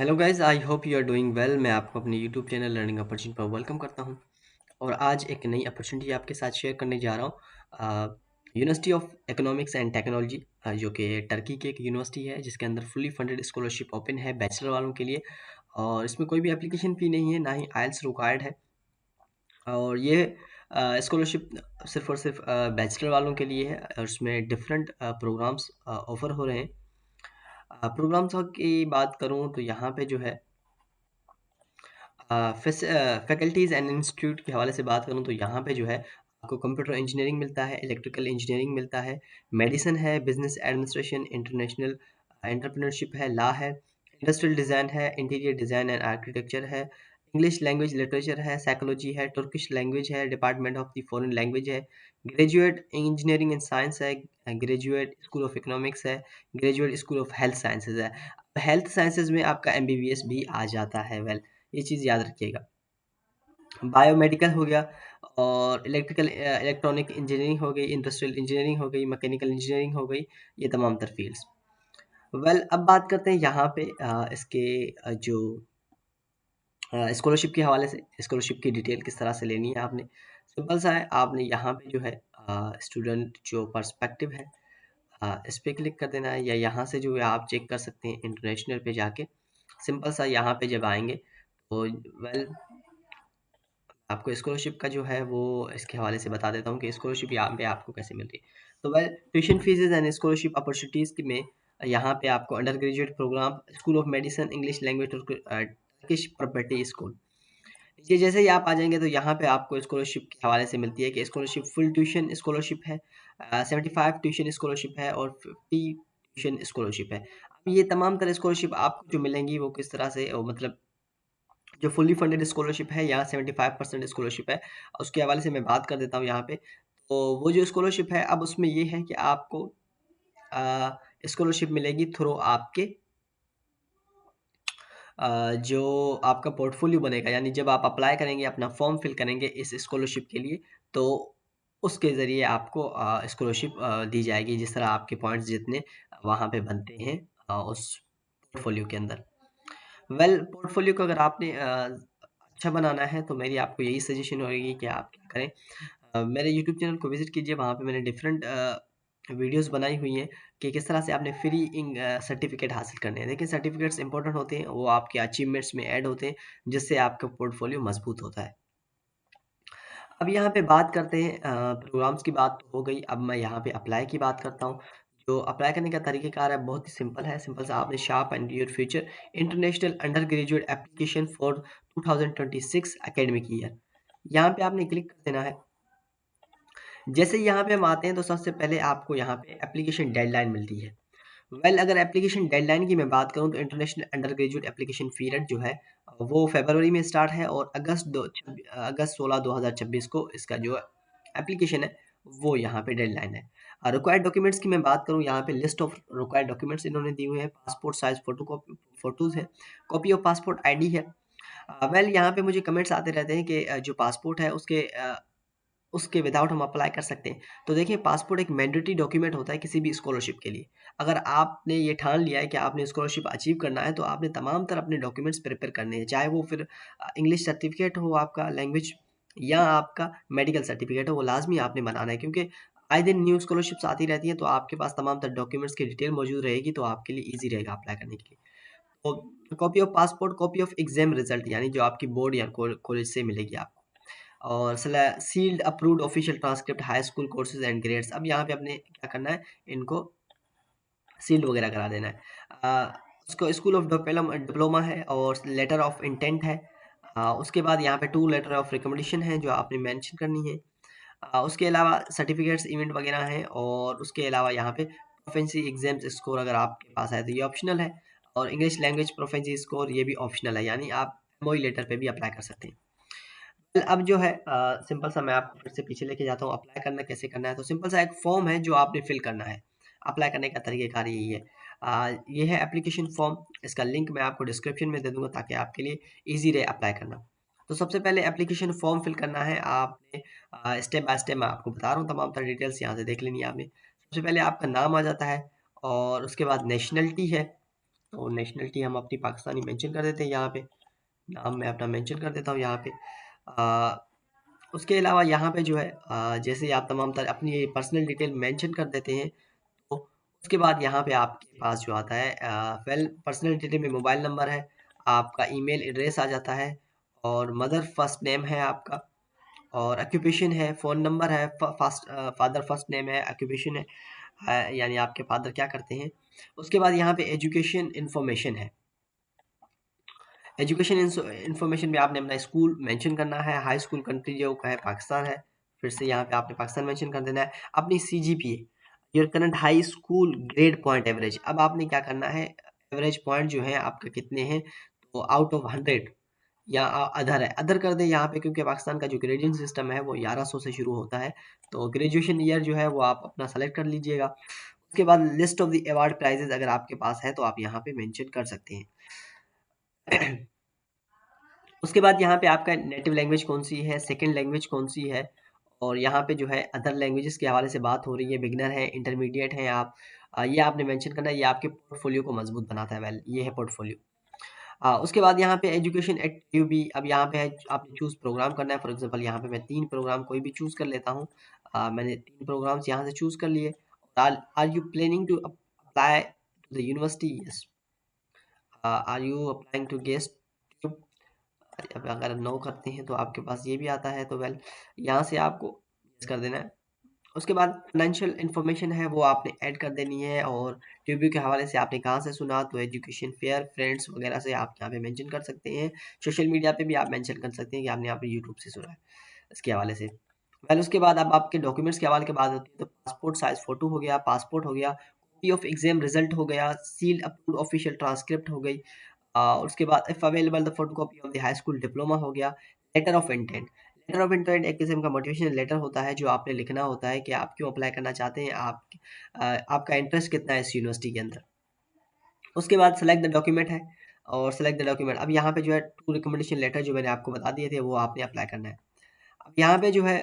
Hello guys, I hope you are doing well. मैं आपको अपने यूट्यूब चैनल लर्निंग अपॉर्चुनिटी पर वेलकम करता हूं और आज एक नई अपॉर्चुनिटी आपके साथ शेयर करने जा रहा हूं। University of economics and technology, जो कि टर्की की एक यूनिवर्सिटी है जिसके अंदर फुली फंडेड स्कॉलरशिप ओपन है बैचलर वालों के लिए। और इसमें कोई भी एप्लीकेशन फ़ी नहीं है, ना ही आइल्स रिक्वायर्ड है। और ये स्कॉलरशिप सिर्फ और सिर्फ बैचलर वालों के लिए है और इसमें डिफरेंट प्रोग्राम्स ऑफर हो रहे हैं। प्रोग्राम्स की बात करूं तो यहाँ पे जो है फैकल्टीज़ एंड इंस्टीट्यूट के हवाले से बात करूँ तो यहाँ पे जो है आपको कंप्यूटर इंजीनियरिंग मिलता है, इलेक्ट्रिकल इंजीनियरिंग मिलता है, मेडिसिन है, बिजनेस एडमिनिस्ट्रेशन, इंटरनेशनल एंटरप्रेन्योरशिप है, लॉ है, इंडस्ट्रियल डिज़ाइन है, इंटीरियर डिज़ाइन एंड आर्किटेक्चर है, इंग्लिश लैंग्वेज लिटरेचर है, साइकोलॉजी है, तुर्किश लैंग्वेज है, department of the foreign language है, ग्रेजुएट इंजीनियरिंग इन साइंस है, ग्रेजुएट स्कूल ऑफ इकोनॉमिक्स है, graduate school of health sciences है। हेल्थ साइंसेज में आपका एमबीबीएस भी आ जाता है। ये चीज़ याद रखिएगा। बायोमेडिकल हो गया और इलेक्ट्रॉनिक इंजीनियरिंग हो गई, इंडस्ट्रियल इंजीनियरिंग हो गई, मैकेनिकल इंजीनियरिंग हो गई, ये तमाम तर फील्ड्स। अब बात करते हैं यहाँ पे इसके जो स्कॉलरशिप के हवाले से, स्कॉलरशिप की डिटेल किस तरह से लेनी है आपने। सिंपल सा है, आपने यहाँ पे जो है स्टूडेंट जो पर्सपेक्टिव है इस पे क्लिक कर देना है, या यहाँ से जो है आप चेक कर सकते हैं इंटरनेशनल पे जाके। सिंपल सा यहाँ पे जब आएंगे तो आपको स्कॉलरशिप का जो है वो इसके हवाले से बता देता हूँ कि स्कॉलरशिप यहाँ पे आपको कैसे मिल रही है। तो tuition fees and scholarship opportunities में यहाँ पे आपको undergraduate programme school of medicine English language Turkish property school. ये जैसे ही आप आ जाएंगे तो यहाँ पे आपको स्कॉलरशिप के हवाले से मिलती है कि स्कॉलरशिप फुल ट्यूशन स्कॉलरशिप है, 75 ट्यूशन स्कॉलरशिप है और 50 ट्यूशन स्कॉलरशिप है। अब ये तमाम तरह स्कॉलरशिप आपको जो मिलेंगी वो किस तरह से मतलब जो फुल्ली फंडेड स्कॉलरशिप है यहाँ 75% स्कॉलरशिप है। उसके हवाले से मैं बात कर देता हूँ यहाँ पे। तो वो जो स्कॉलरशिप है अब उसमें ये है कि आपको स्कॉलरशिप मिलेगी थ्रू आपके जो आपका पोर्टफोलियो बनेगा, यानी जब आप अप्लाई करेंगे अपना फॉर्म फिल करेंगे इस स्कॉलरशिप के लिए, तो उसके ज़रिए आपको स्कॉलरशिप दी जाएगी जिस तरह आपके पॉइंट्स जितने वहाँ पे बनते हैं उस पोर्टफोलियो के अंदर। पोर्टफोलियो को अगर आपने अच्छा बनाना है तो मेरी आपको यही सजेशन होगी कि आप क्या करें, मेरे यूट्यूब चैनल को विज़िट कीजिए। वहाँ पे मैंने डिफरेंट वीडियोस बनाई हुई हैं कि किस तरह से आपने फ्री सर्टिफिकेट हासिल करने हैं। देखिए, सर्टिफिकेट्स इंपॉर्टेंट होते हैं, वो आपके अचीवमेंट्स में ऐड होते हैं जिससे आपका पोर्टफोलियो मजबूत होता है। अब यहाँ पे बात करते हैं प्रोग्राम्स की बात तो हो गई। अब मैं यहाँ पे अप्लाई की बात करता हूँ। जो अप्लाई करने का तरीक़ेकार है बहुत ही सिंपल है। सिंपल सा आपने sharp and your future international under graduate application for 2026 academic year, यहाँ पे आपने क्लिक कर देना है। जैसे ही यहाँ पे हम आते हैं तो सबसे पहले आपको यहाँ पे एप्लीकेशन डेडलाइन मिलती है। अगर एप्लीकेशन डेडलाइन की मैं बात करूँ तो international under graduate application period जो है वो फरवरी में स्टार्ट है और अगस्त 16 2026 को इसका जो एप्लीकेशन है वो यहाँ पे डेडलाइन है। रिक्वायर्ड डॉक्यूमेंट्स की मैं बात करूँ, यहाँ पे लिस्ट ऑफ रिक्वायर्ड डॉक्यूमेंट्स इन्होंने दी हुई है। पासपोर्ट साइज फोटोज है, कॉपी ऑफ पासपोर्ट आईडी है। यहाँ पे मुझे कमेंट्स आते रहते हैं कि जो पासपोर्ट है उसके विदाउट हम अप्लाई कर सकते हैं। तो देखिए, पासपोर्ट एक मैंडेटरी डॉक्यूमेंट होता है किसी भी स्कॉलरशिप के लिए। अगर आपने ये ठान लिया है कि आपने स्कॉलरशिप अचीव करना है तो आपने तमाम तरह अपने डॉक्यूमेंट्स प्रिपेयर करने हैं, चाहे वो फिर इंग्लिश सर्टिफिकेट हो आपका लैंग्वेज, या आपका मेडिकल सर्टिफिकेट हो, वो लाजमी आपने बनाना है क्योंकि आए दिन न्यू स्कॉलरशिप्स आती रहती हैं। तो आपके पास तमाम तरह डॉक्यूमेंट्स की डिटेल मौजूद रहेगी तो आपके लिए ईजी रहेगा अप्लाई करने के लिए। तो copy of passport, copy of exam result, यानी जो आपकी बोर्ड या कॉलेज से मिलेगी आपको, और sealed approved official transcript high school courses and grades. अब यहाँ पे आपने क्या करना है, इनको सील्ड वगैरह करा देना है। उसको स्कूल ऑफ डिप्लोमा है और लेटर ऑफ इंटेंट है। उसके बाद यहाँ पे 2 लेटर ऑफ रिकमेंडेशन है जो आपने मेंशन करनी है। उसके अलावा सर्टिफिकेट्स इवेंट वगैरह हैं और उसके अलावा यहाँ पे प्रोफेंसी एग्जाम्स स्कोर अगर आपके पास है तो ये ऑप्शनल है, और इंग्लिश लैंग्वेज प्रोफेंसी स्कोर ये भी ऑप्शनल है, यानी आप एमओई लेटर पे भी अप्लाई कर सकते हैं। अब जो है सिंपल सा मैं आपको फिर से पीछे लेके जाता हूँ। अप्लाई करना कैसे करना है, तो सिंपल सा एक फॉर्म है जो आपने फिल करना है। अप्लाई करने का तरीकेकार यही है। ये है एप्लीकेशन फॉर्म, इसका लिंक मैं आपको डिस्क्रिप्शन में दे दूंगा ताकि आपके लिए इजी रहे अप्लाई करना। तो सबसे पहले एप्लीकेशन फॉर्म फिल करना है आपने। स्टेप बाय स्टेप मैं आपको बता रहा हूँ, तमाम तरह डिटेल्स यहाँ से देख लेनी है आपने। सबसे पहले आपका नाम आ जाता है और उसके बाद नेशनलिटी है, तो नेशनलिटी हम अपनी पाकिस्तानी मेंशन कर देते हैं यहाँ पे, नाम मैं अपना मेंशन कर देता हूँ यहाँ पे। उसके अलावा यहाँ पे जो है जैसे ही आप तमाम तर अपनी पर्सनल डिटेल मेंशन कर देते हैं, तो उसके बाद यहाँ पे आपके पास जो आता है वेल पर्सनल डिटेल में मोबाइल नंबर है, आपका ईमेल एड्रेस आ जाता है, और मदर फर्स्ट नेम है आपका, और ऑक्यूपेशन है, फ़ोन नंबर है, फादर फर्स्ट नेम है, ऑक्यूपेशन है, यानी आपके फादर क्या करते हैं। उसके बाद यहाँ पे एजुकेशन इन्फॉर्मेशन है। एजुकेशन इन्फॉर्मेशन में आपने अपना स्कूल मेंशन करना है, हाई स्कूल कंट्री जो है पाकिस्तान है, फिर से यहाँ पे आपने पाकिस्तान मेंशन कर देना है, अपनी CGPA, your current high school grade point average. अब आपने क्या करना है, एवरेज पॉइंट जो है आपका कितने हैं, तो आउट ऑफ 100 या अदर है, अदर कर दें यहाँ पे, क्योंकि पाकिस्तान का जो ग्रेडिंग सिस्टम है वो 1100 से शुरू होता है। तो ग्रेजुएशन ईयर जो है वो आप अपना सेलेक्ट कर लीजिएगा। उसके बाद list of the award prizes अगर आपके पास है तो आप यहाँ पे मेंशन कर सकते हैं। उसके बाद यहाँ पे आपका नेटिव लैंग्वेज कौन सी है, सेकंड लैंग्वेज कौन सी है, और यहाँ पे जो है अदर लैंग्वेजेस के हवाले से बात हो रही है, बिगनर है, इंटरमीडिएट है आप, ये आपने मेंशन करना है, ये आपके पोर्टफोलियो को मजबूत बनाता है। वेल ये है पोर्टफोलियो। उसके बाद यहाँ पे एजुकेशन एट यूबी, अब यहाँ पे है आपने चूज़ प्रोग्राम करना है। फॉर एग्जांपल यहाँ पे मैं 3 प्रोग्राम कोई भी चूज़ कर लेता हूँ। मैंने 3 प्रोग्राम्स यहाँ से चूज़ कर लिए। Are you planning to apply to the university? Yes. Are you applying to guest? अब अगर नो करते हैं तो आपके पास ये भी आता है, तो वेल यहाँ से आपको yes कर देना है। उसके बाद फाइनेंशियल इन्फॉर्मेशन है वो आपने ऐड कर देनी है, और ट्यूब के हवाले से आपने कहाँ से सुना, तो एजुकेशन फेयर, फ्रेंड्स वगैरह से आप यहाँ पे मेंशन कर सकते हैं। सोशल मीडिया पे भी आप मेंशन कर सकते हैं कि आपने यहाँ पे यूट्यूब से सुना है, इसके हवाले से। वेल उसके बाद अब आपके डॉक्यूमेंट्स के हवाले की बात होती है, तो पासपोर्ट साइज फ़ोटो हो गया, पासपोर्ट हो गया, कॉपी ऑफ एग्जाम रिजल्ट हो गया, सील्ड अप्रूव्ड ऑफिशियल ट्रांसक्रिप्ट हो गई, उसके बाद if available the photocopy of the high school diploma हो गया, letter of intent. Letter of intent एक किस्म का मोटिवेशनल लेटर होता है जो आपने लिखना होता है कि आप क्यों अप्लाई करना चाहते हैं, आपका इंटरेस्ट कितना है इस यूनिवर्सिटी के अंदर। उसके बाद सेलेक्ट द डॉक्यूमेंट है, और सेलेक्ट द डॉक्यूमेंट, अब यहाँ पे जो है 2 रिकमेंडेशन लेटर जो मैंने आपको बता दिए थे वो आपने अप्लाई करना है। अब यहाँ पे जो है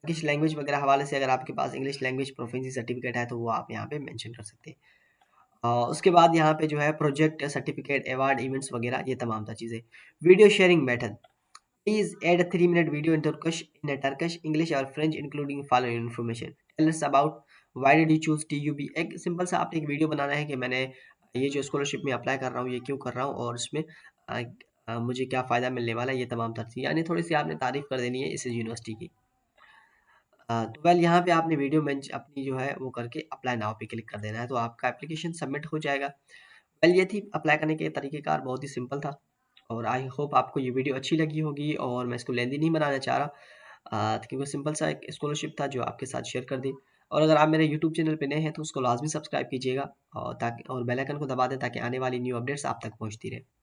इंग्लिश लैंग्वेज वगैरह हवाले से अगर आपके पास इंग्लिश लैंग्वेज प्रोफिशिएंसी सर्टिफिकेट है तो वो आप यहाँ पे मेंशन कर सकते हैं। उसके बाद यहाँ पे जो है प्रोजेक्ट सर्टिफिकेट, अवार्ड, इवेंट्स वगैरह, ये तमाम तर चीज़ें। Video sharing method, please add a 3-minute video in Turkish, in Turkish, English और French including following information. Tell us about why did you choose TUB. एक सिंपल सा आपने एक वीडियो बनाना है कि मैंने ये जो स्कॉलरशिप में अप्लाई कर रहा हूँ ये क्यों कर रहा हूँ, और इसमें मुझे क्या फ़ायदा मिलने वाला है, ये तमाम तर चीज़, यानी थोड़ी सी आपने तारीफ़ कर देनी है इस यूनिवर्सिटी की। तो वेल यहाँ पे आपने वीडियो में अपनी जो है वो करके अप्लाई नाउ पे क्लिक कर देना है, तो आपका एप्लीकेशन सबमिट हो जाएगा। वेल ये थी अप्लाई करने के तरीक़ेकार, बहुत ही सिंपल था, और आई होप आपको ये वीडियो अच्छी लगी होगी, और मैं इसको लेंदी नहीं बनाना चाह रहा, क्योंकि सिंपल सा एक स्कॉलरशिप था जो आपके साथ शेयर कर दी। और अगर आप मेरे यूट्यूब चैनल पे नए हैं तो उसको लाजमी सब्सक्राइब कीजिएगा, और ताकि और बेल आइकन को दबा दें ताकि आने वाली न्यू अपडेट्स आप तक पहुँचती रहे।